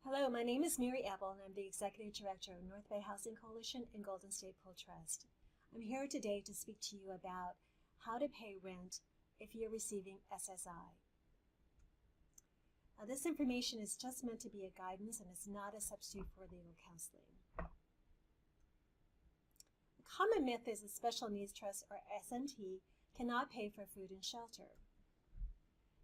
Hello, my name is Mary Ebel, and I'm the Executive Director of North Bay Housing Coalition and Golden State Pool Trust. I'm here today to speak to you about how to pay rent if you're receiving SSI. Now, this information is just meant to be a guidance and is not a substitute for legal counseling. A common myth is a special needs trust or SNT cannot pay for food and shelter.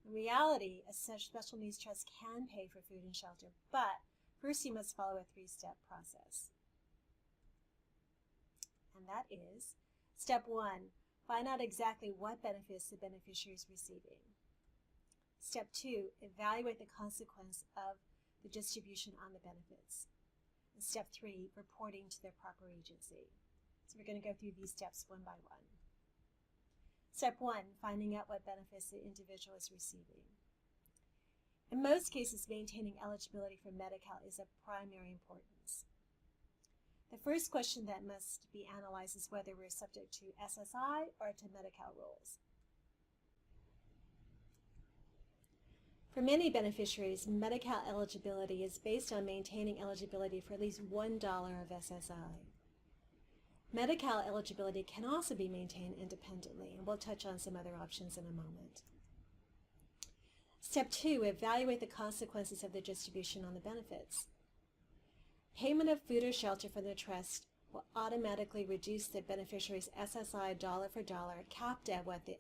In reality, a special needs trust can pay for food and shelter, but first you must follow a three-step process. And that is, step 1, find out exactly what benefits the beneficiary is receiving. Step 2, evaluate the consequence of the distribution on the benefits. And step 3, reporting to their proper agency. So we're going to go through these steps one by one. Step 1, finding out what benefits the individual is receiving. In most cases, maintaining eligibility for Medi-Cal is of primary importance. The first question that must be analyzed is whether we're subject to SSI or to Medi-Cal rules. For many beneficiaries, Medi-Cal eligibility is based on maintaining eligibility for at least $1 of SSI. Medi-Cal eligibility can also be maintained independently, and we'll touch on some other options in a moment. Step 2, evaluate the consequences of the distribution on the benefits. Payment of food or shelter from the trust will automatically reduce the beneficiary's SSI dollar for dollar, capped at what the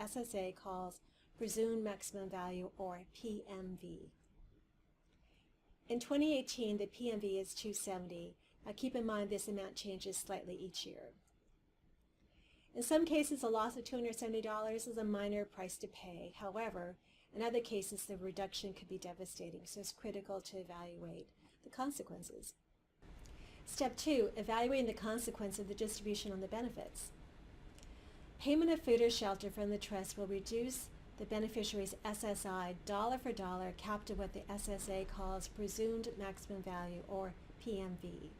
SSA calls presumed maximum value, or PMV. In 2018, the PMV is $270. Now keep in mind this amount changes slightly each year. In some cases, a loss of $270 is a minor price to pay. However, in other cases, the reduction could be devastating, so it's critical to evaluate the consequences. Step 2, evaluating the consequence of the distribution on the benefits. Payment of food or shelter from the trust will reduce the beneficiary's SSI dollar for dollar, capped at what the SSA calls presumed maximum value, or PMV.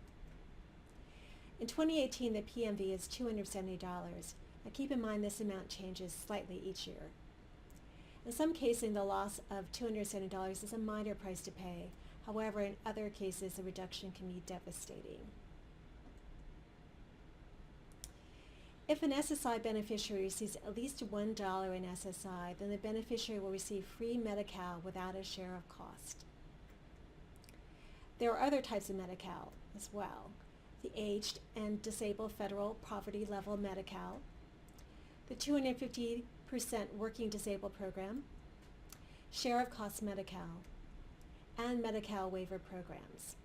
In 2018, the PMV is $270. Now keep in mind this amount changes slightly each year. In some cases, the loss of $270 is a minor price to pay. However, in other cases, the reduction can be devastating. If an SSI beneficiary receives at least $1 in SSI, then the beneficiary will receive free Medi-Cal without a share of cost. There are other types of Medi-Cal as well. The aged and disabled federal poverty level Medi-Cal, the 250% working disabled program, share of cost Medi-Cal, and Medi-Cal waiver programs.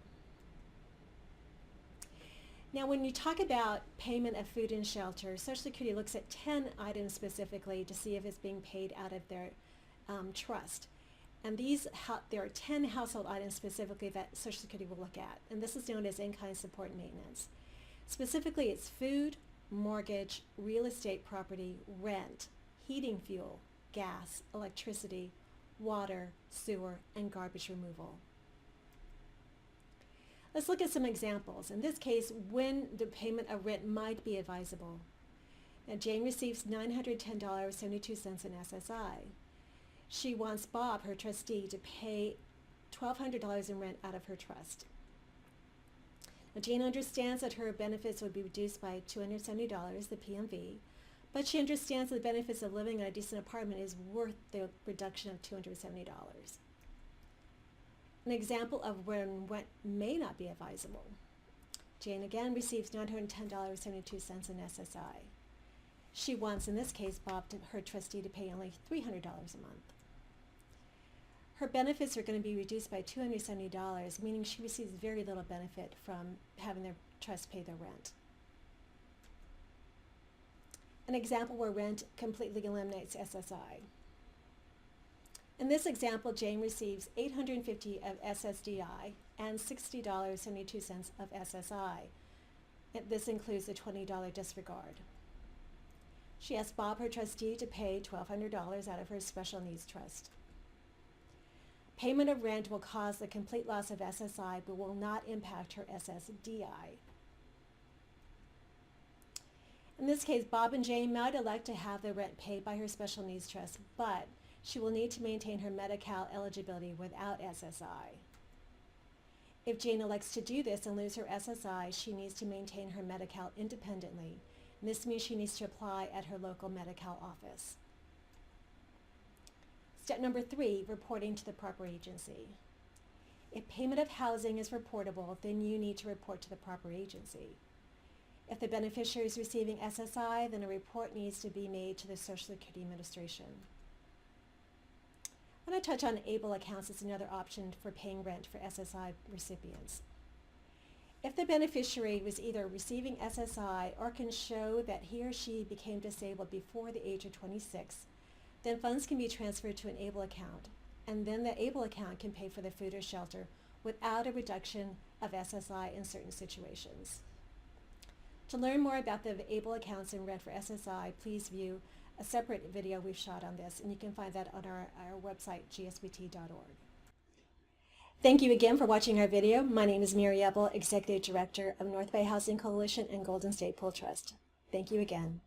Now, when you talk about payment of food and shelter, Social Security looks at 10 items specifically to see if it's being paid out of their trust. And there are 10 household items specifically that Social Security will look at, and this is known as in-kind support and maintenance. Specifically, it's food, mortgage, real estate property, rent, heating fuel, gas, electricity, water, sewer, and garbage removal. Let's look at some examples. In this case, when the payment of rent might be advisable. Now, Jane receives $910.72 in SSI. She wants Bob, her trustee, to pay $1,200 in rent out of her trust. Now, Jane understands that her benefits would be reduced by $270, the PMV, but she understands that the benefits of living in a decent apartment is worth the reduction of $270. An example of when rent may not be advisable. Jane again receives $910.72 in SSI. She wants, in this case, Bob, her trustee, to pay only $300 a month. Her benefits are going to be reduced by $270, meaning she receives very little benefit from having their trust pay their rent. An example where rent completely eliminates SSI. In this example, Jane receives $850 of SSDI and $60.72 of SSI. This includes the $20 disregard. She asks Bob, her trustee, to pay $1,200 out of her special needs trust. Payment of rent will cause the complete loss of SSI, but will not impact her SSDI. In this case, Bob and Jane might elect to have the rent paid by her special needs trust, but she will need to maintain her Medi-Cal eligibility without SSI. If Jane elects to do this and lose her SSI, she needs to maintain her Medi-Cal independently. And this means she needs to apply at her local Medi-Cal office. Step number 3, reporting to the proper agency. If payment of housing is reportable, then you need to report to the proper agency. If the beneficiary is receiving SSI, then a report needs to be made to the Social Security Administration. I'm going to touch on ABLE accounts as another option for paying rent for SSI recipients. If the beneficiary was either receiving SSI or can show that he or she became disabled before the age of 26, then funds can be transferred to an ABLE account, and then the ABLE account can pay for the food or shelter without a reduction of SSI in certain situations. To learn more about the ABLE accounts and rent for SSI, please view a separate video we've shot on this, and you can find that on our website, gspT.org. Thank you again for watching our video. My name is Mary Ebel, Executive Director of North Bay Housing Coalition and Golden State Pool Trust. Thank you again.